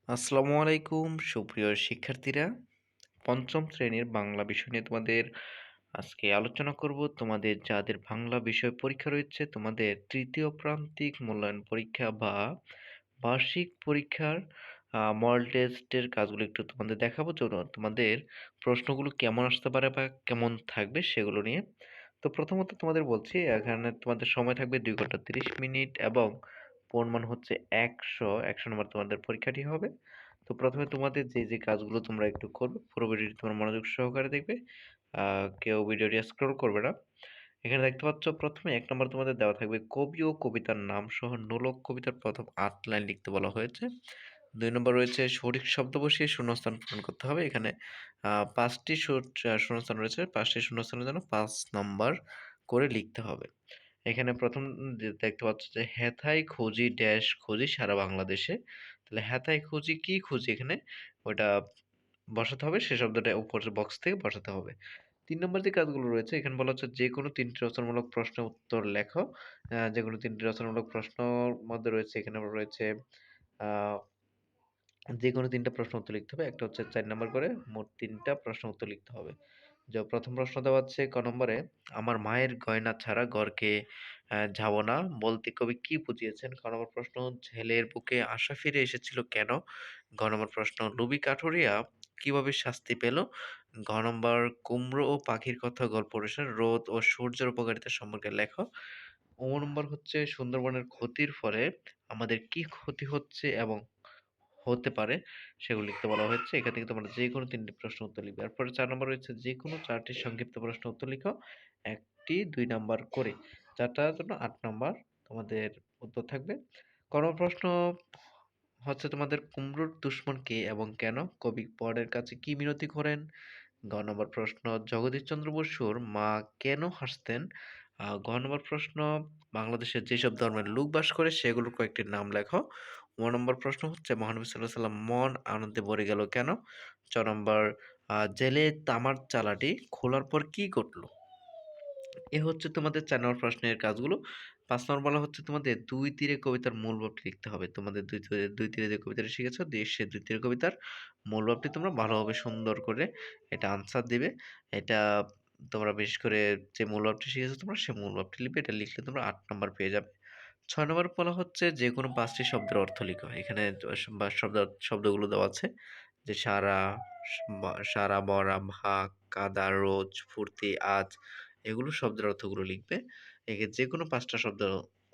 আসসালামু আলাইকুম সুপ্রিয় শিক্ষার্থীরা। পঞ্চম শ্রেণীর বাংলা বিষয় নিয়ে তোমাদের আজকে আলোচনা করব। তোমাদের যাদের বাংলা বিষয় পরীক্ষা রয়েছে, তোমাদের তৃতীয় প্রান্তিক মূল্যায়ন পরীক্ষা বা বার্ষিক পরীক্ষার মডেল টেস্টের কাজগুলো একটু তোমাদের দেখাবো। জন্য তোমাদের প্রশ্নগুলো কেমন আসতে পারে বা কেমন থাকবে সেগুলো নিয়ে। তো প্রথমত তোমাদের বলছি, এখানে তোমাদের সময় থাকবে 2 ঘন্টা 30 মিনিট এবং পরিমাণ হচ্ছে 100 নম্বর তোমাদের পরীক্ষাটি হবে। তো প্রথমে তোমাদের যে কাজগুলো তোমরা একটু করবে, পুরো ভিডিওটি তোমরা মনোযোগ সহকারে দেখবে। কেউ ভিডিওটি স্ক্রল করবে না। এখানে দেখতে পাচ্ছ প্রথমে 1 নম্বর তোমাদের দেওয়া থাকবে কবি ও কবিতার নাম সহ নোলক কবিতার প্রথম 8 লাইন লিখতে বলা হয়েছে। 2 নম্বর রয়েছে সঠিক শব্দ বসিয়ে শূন্যস্থান পূরণ করতে হবে। এখানে 5টি শূন্যস্থান রয়েছে। 5টি শূন্যস্থানের জন্য 5 নম্বর করে লিখতে হবে। এখানে প্রথম যে দেখতে পাচ্ছ যে হেথায় খুঁজি ড্যাশ খুঁজি সারা বাংলাদেশে। তাহলে হেথায় খুঁজি কি খুঁজি, এখানে ওটা বসাতে হবে, সে শব্দটা উপরের বক্স থেকে বসাতে হবে। 3 নম্বর যে কাজগুলো রয়েছে এখানে বলা হচ্ছে যেকোনো 3টি রচনামূলক প্রশ্নের উত্তর লেখো। যেকোনো 3টি রচনামূলক প্রশ্নর মধ্যে রয়েছে, এখানে রয়েছে আ যেকোনো 3টা প্রশ্ন উত্তর লিখতে হবে। একটা হচ্ছে 4 নাম্বার করে মোট 3টা প্রশ্ন উত্তর লিখতে হবে। যে প্রথম প্রশ্ন দেওয়া আছে ক নম্বরে, আমার মায়ের গয়না ছাড়া ঘরকে যাবো না বলতে কবি কি বুঝিয়েছেন? খ নম্বর প্রশ্ন, ঝেলের বুকে আশা ফিরে এসেছিল কেন? ঘ নম্বর প্রশ্ন, লুবি কাঠুরিয়া কিভাবে শাস্তি পেল? ঘ নম্বর, কুমড়ো ও পাখির কথা গল্প অনুসারে রোদ ও সূর্যের উপকারিতা সম্পর্কে লেখো। ও নম্বর হচ্ছে সুন্দরবনের ক্ষতির ফলে আমাদের কি ক্ষতি হচ্ছে এবং হতে পারে সেগুলো লিখতে বলা হয়েছে। এখান থেকে তোমরা যেকোনো 3টি প্রশ্ন উত্তর লিখবে। এরপরে 4 নম্বর রয়েছে যেকোনো 4টি সংক্ষিপ্ত প্রশ্ন উত্তর লিখো। একটি 2 নাম্বার করে। 4টার জন্য 8 নাম্বার তোমাদের উত্তর থাকবে। ক নম্বর প্রশ্ন হচ্ছে তোমাদের কুমড়োর দুশমন কে এবং কেন? কবি বরের কাছে কি মিনতি করেন? গ নম্বর প্রশ্ন, জগদীশচন্দ্র বসুর মা কেন হাসতেন? ঘ নম্বর প্রশ্ন, বাংলাদেশের যেসব ধর্মের লোক বাস করে সেগুলোর কয়েকটি নাম লেখো। গ নম্বর প্রশ্ন হচ্ছে মহানবী সাল্লাল্লাহু আলাইহি সাল্লাম মন আনন্দে ভরে গেল কেন? চ নম্বর, জেলে তামার চালাটি খোলার পর কি ঘটলো? এ হচ্ছে তোমাদের 4 নম্বর প্রশ্নের কাজগুলো। 5 নম্বর বলা হচ্ছে তোমাদের 'দুই তীরে' কবিতার মূল ভাবটি লিখতে হবে। তোমাদের 'দুই তীরে' যে কবিতাটি শিখেছো, সে 'দুই তীরে' কবিতার মূল ভাবটি তোমরা ভালোভাবে সুন্দর করে এটা আনসার দিবে। এটা তোমরা বিশেষ করে যে মূল ভাবটি শিখেছো তোমরা, সে মূল ভাবটি লিখবে। এটা লিখলে তোমরা 8 নাম্বার পেয়ে যাবে। 6 নম্বর বলা হচ্ছে যেকোনো 5টি শব্দের অর্থ লিখো। এখানে শব্দগুলো দেওয়া আছে যে সারা, সারা, ভরা, ভাগ, কাদা, রোজ, ফুর্তি, আজ, এগুলো শব্দের অর্থগুলো লিখবে। যেকোনো 5টা শব্দের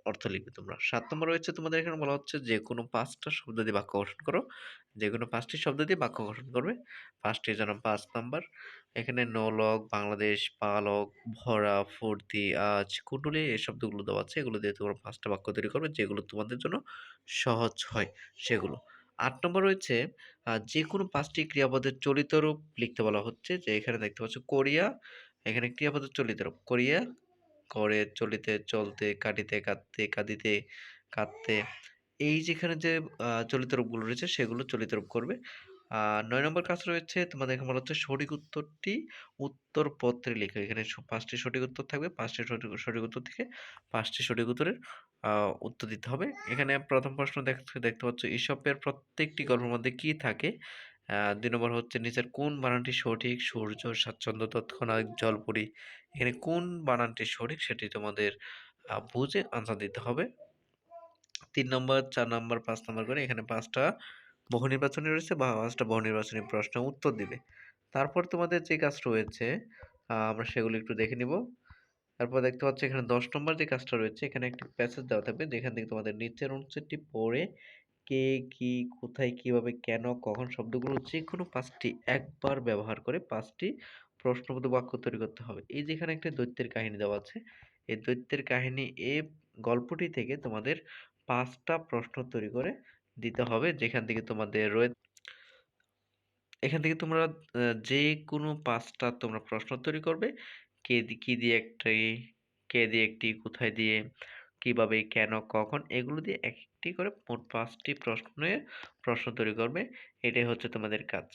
অর্থ লিখবে তোমরা। 7 নম্বর রয়েছে তোমাদের এখানে বলা হচ্ছে যেকোনো 5টা শব্দ দিয়ে বাক্য গঠন করো। যেকোনো 5টি শব্দ দিয়ে বাক্য গঠন করবে। 5টির জন্য 5 নাম্বার। এখানে নোলক, বাংলাদেশ, পালক, ভরা, ফুর্তি, আজ, কুণ্ডলী এই শব্দগুলো দেওয়া আছে। এগুলো দিয়ে তোমরা 5টা বাক্য তৈরি করবে যেগুলো তোমাদের জন্য সহজ হয় সেগুলো। 8 নম্বর রয়েছে যেকোনো 5টি ক্রিয়াপদের চলিত রূপ লিখতে বলা হচ্ছে। যে এখানে দেখতে পাচ্ছ করিয়া, এখানে ক্রিয়াপদের চলিত রূপ করিয়া, করে, চলিতে, চলতে, কাটিতে, কাঁদতে, কাঁদিতে, কাঁদতে। এই যেখানে যে চলিত রূপগুলো রয়েছে সেগুলো চলিত রূপ করবে। 9 নম্বর কাজ রয়েছে তোমাদের এখানে বলা হচ্ছে সঠিক উত্তরটি উত্তরপত্রে লিখো। এখানে 5টি সঠিক উত্তর থাকবে। 5টি সঠিক উত্তর থেকে 5টি সঠিক উত্তরের উত্তর দিতে হবে। এখানে প্রথম প্রশ্ন দেখতে পাচ্ছ ঈশপের প্রত্যেকটি গল্পের মধ্যে কি থাকে? 2 নম্বর হচ্ছে নিচের কোন বানানটি সঠিক? সূর্য, স্বাচ্ছন্দ্য, তৎক্ষণাৎ, জলপরী। এখানে কোন বানানটি সঠিক সেটি তোমাদের বুঝে আনসার দিতে হবে। 3 নম্বর, 4 নম্বর, 5 নম্বর করে এখানে 5টা বহু নির্বাচনী রয়েছে বা 5টা বহু নির্বাচনী প্রশ্নের উত্তর দিবে। তারপর তোমাদের যে কাজ রয়েছে আমরা সেগুলো একটু দেখে নিব। তারপর দেখতে পাচ্ছ এখানে 10 নম্বর যে কাজটা রয়েছে, এখানে একটি প্যাসেজ দেওয়া থাকবে যেখান থেকে তোমাদের নিচের অনুচ্ছেদটি পড়ে কে, কি, কোথায়, কিভাবে, কেন, কখন শব্দগুলো যেকোনো 5টি একবার ব্যবহার করে 5টি প্রশ্নবোধক বাক্য তৈরি করতে হবে। এই যে এখানে একটা দৈত্যের কাহিনী দেওয়া আছে। এই দৈত্যের কাহিনী গল্পটি থেকে তোমাদের 5টা প্রশ্ন তৈরি করে দিতে হবে। যেখান থেকে তোমাদের এখান থেকে তোমরা যেকোনো 5টা তোমরা প্রশ্ন তৈরি করবে। কি দিয়ে একটি, কে দিয়ে একটি, কোথায় দিয়ে, কিভাবে, কেন, কখন, এগুলো দিয়ে একটি করে মোট 5টি প্রশ্নের প্রশ্ন তৈরি করবে। এটাই হচ্ছে তোমাদের কাজ।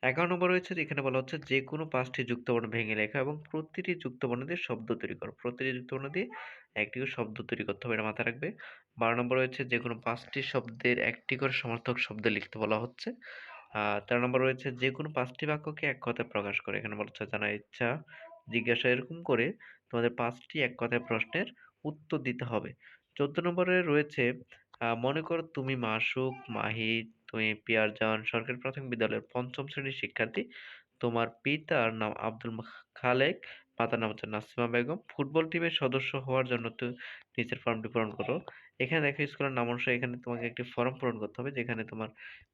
11 নম্বর রয়েছে যেখানে বলা হচ্ছে যেকোনো 5টি যুক্তবর্ণ ভেঙে লেখা এবং প্রতিটি যুক্তবর্ণ দিয়ে শব্দ তৈরি করো। প্রতিটি যুক্তবর্ণ দিয়ে একটি করে শব্দ তৈরি করতে হবে, এটা মাথায় রাখবে। ১২ নম্বরে হচ্ছে যেকোনো ৫ টি শব্দের একটি করে সমার্থক শব্দ লিখতে বলা হচ্ছে। ১৩ নম্বর রয়েছে যেকোনো ৫ টি বাক্যকে এক কথায় প্রকাশ করে। এখানে বলা হচ্ছে জানার ইচ্ছা, জিজ্ঞাসা এরকম করে তোমাদের ৫ টি এক কথায় প্রশ্নের উত্তর দিতে হবে। ১৪ নম্বরে রয়েছে মনে করো তুমি মাসুক, মাহি, তুমি পিয়ারজান সরকারি প্রাথমিক বিদ্যালয়ের ৫ম শ্রেণীর শিক্ষার্থী। তোমার পিতার নাম আব্দুল খালেক, মাতার নাম হচ্ছে নাসিমা বেগম। ফুটবল টিমের সদস্য হওয়ার জন্য নিচের ফর্মটি পূরণ করো। এখানে দেখো স্কুলের নাম অনুসারে এখানে তোমাকে একটি ফর্ম পূরণ করতে হবে, যেখানে তোমার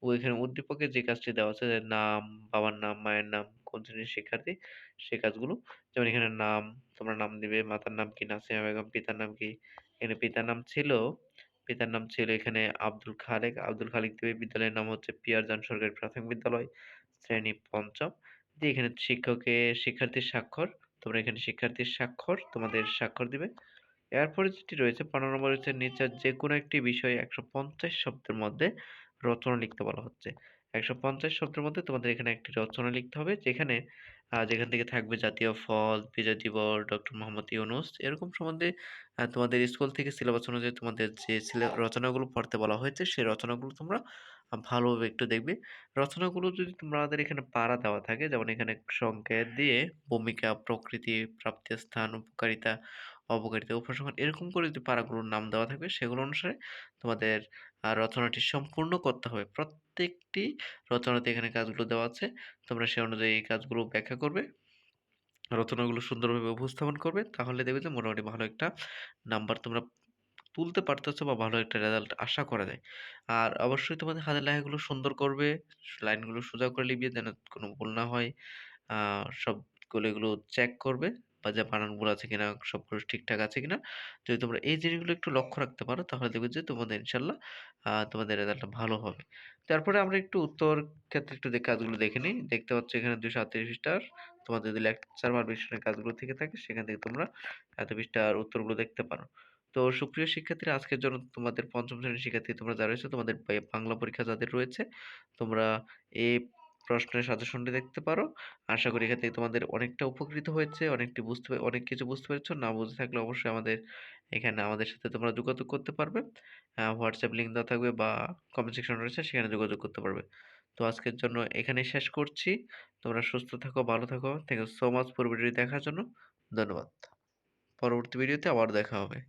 ওইখানে উদ্দীপকে যে কাজটি দেওয়া আছে যে নাম, বাবার নাম, মায়ের নাম, কোন শ্রেণীর শিক্ষার্থী, সে কাজগুলো। যেমন এখানে নাম, তোমরা নাম দিবে, মাতার নাম কি নাসিমা বেগম, পিতার নাম কি, এখানে পিতার নাম ছিল এখানে আব্দুল খালেক, আব্দুল খালেক দিবে। বিদ্যালয়ের নাম হচ্ছে পিয়ারজান সরকারি প্রাথমিক বিদ্যালয়, শ্রেণী ৫ম। দিয়ে এখানে শিক্ষার্থীর স্বাক্ষর, তোমরা এখানে শিক্ষার্থীর স্বাক্ষর, তোমাদের স্বাক্ষর দিবে। এরপরে যেটি রয়েছে ১৫ নম্বর হচ্ছে নিচের যেকোনো একটি বিষয়ে ১৫০ শব্দের মধ্যে রচনা লিখতে বলা হচ্ছে। ১৫০ শব্দের মধ্যে তোমাদের এখানে একটি রচনা লিখতে হবে, যেখান থেকে থাকবে জাতীয় ফল, বিজয় দিবস, ডক্টর মোহাম্মদ ইউনূস এরকম সম্বন্ধে তোমাদের স্কুল থেকে সিলেবাস অনুযায়ী তোমাদের যে রচনাগুলো পড়তে বলা হয়েছে সেই রচনাগুলো তোমরা ভালোভাবে একটু দেখবে। রচনাগুলো যদি তোমাদের এখানে পারা দেওয়া থাকে, যেমন এখানে সংকেত দিয়ে ভূমিকা, প্রকৃতি, প্রাপ্তিস্থান, উপকারিতা, অবকারিতা, উপসংহার এরকম করে যদি পারাগুলোর নাম দেওয়া থাকবে সেগুলো অনুসারে তোমাদের রচনাটি সম্পূর্ণ করতে হবে। প্রত্যেকটি রচনাতে এখানে কাজগুলো দেওয়া আছে। তোমরা সে অনুযায়ী এই কাজগুলো ব্যাখ্যা করবে। রচনাগুলো সুন্দরভাবে উপস্থাপন করবে। তাহলে দেখবে যে মোটামুটি ভালো একটা নাম্বার তোমরা তুলতে পারতেছো বা ভালো একটা রেজাল্ট আশা করা যায়। আর অবশ্যই তোমাদের হাতের লেখাগুলো সুন্দর করবে। লাইনগুলো সোজা করে লিখবে যেন কোনো ভুল না হয়। আ সবগুলো এগুলো চেক করবে বা যে বানানগুলো আছে কিনা, সবগুলো ঠিকঠাক আছে কিনা। যদি তোমরা এই জিনিসগুলো একটু লক্ষ্য রাখতে পারো তাহলে দেখবে যে তোমাদের ইনশাআল্লাহ তোমাদের রেজাল্টটা ভালো হবে। তারপরে আমরা একটু উত্তর ক্ষেত্রে একটু কাজগুলো দেখে নিই। দেখতে পাচ্ছ এখানে ২৩৮ পৃষ্ঠার তোমাদের যদি লেকচার বা মিশনের কাজগুলো থেকে থাকে সেখান থেকে তোমরা এত পৃষ্ঠার উত্তরগুলো দেখতে পারো। তো সুপ্রিয় শিক্ষার্থীরা আজকের জন্য তোমাদের ৫ম শ্রেণীর শিক্ষার্থী তোমরা যারা রয়েছে তোমাদের বাংলা পরীক্ষা যাদের রয়েছে তোমরা এই প্রশ্নের সাজেশনটি দেখতে পারো। আশা করি এখান থেকে তোমাদের অনেকটা উপকৃত হয়েছে, অনেক কিছু বুঝতে পেরেছো। না বুঝে থাকলে অবশ্যই এখানে আমাদের সাথে তোমরা যোগাযোগ করতে পারবে। WhatsApp লিংক দেওয়া থাকবে বা কমেন্ট সেকশন রয়েছে সেখানে যোগাযোগ করতে পারবে। তো আজকের জন্য এখানেই শেষ করছি। তোমরা সুস্থ থাকো, ভালো থাকো। থ্যাংক ইউ সো মাচ পুরো ভিডিওটি দেখার জন্য। ধন্যবাদ। পরবর্তী ভিডিওতে আবার দেখা হবে।